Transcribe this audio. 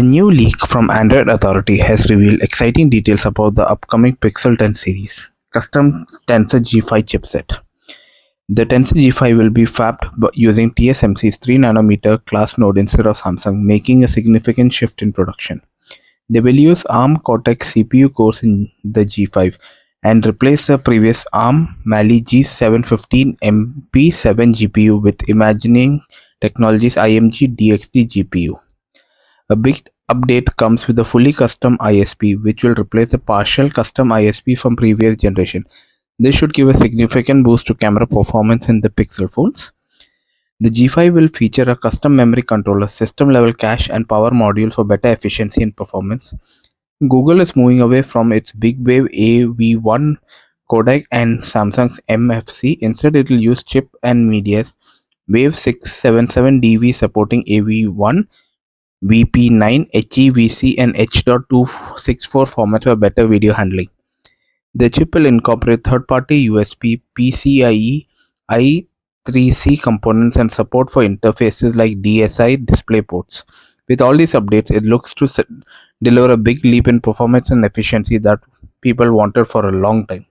new leak from Android Authority has revealed exciting details about the upcoming Pixel 10 series custom Tensor G5 chipset. The Tensor G5 will be fabbed using TSMC's 3nm class node instead of Samsung, making a significant shift in production. They will use Arm Cortex CPU cores in the G5 and replace the previous Arm Mali-G715 MP7 GPU with Imagining Technologies IMG DXD GPU. A big update comes with a fully custom ISP, which will replace the partial custom ISP from previous generation. This should give a significant boost to camera performance in the Pixel phones. The G5 will feature a custom memory controller, system-level cache, and power module for better efficiency and performance. Google is moving away from its BigWave AV1 codec and Samsung's MFC. Instead, it will use Chips&Media's Wave 677DV supporting AV1, VP9, HEVC, and H.264 formats for better video handling. The chip will incorporate third-party USB, PCIe, I3C components and support for interfaces like DSi display ports. With all these updates, it looks to deliver a big leap in performance and efficiency that people wanted for a long time.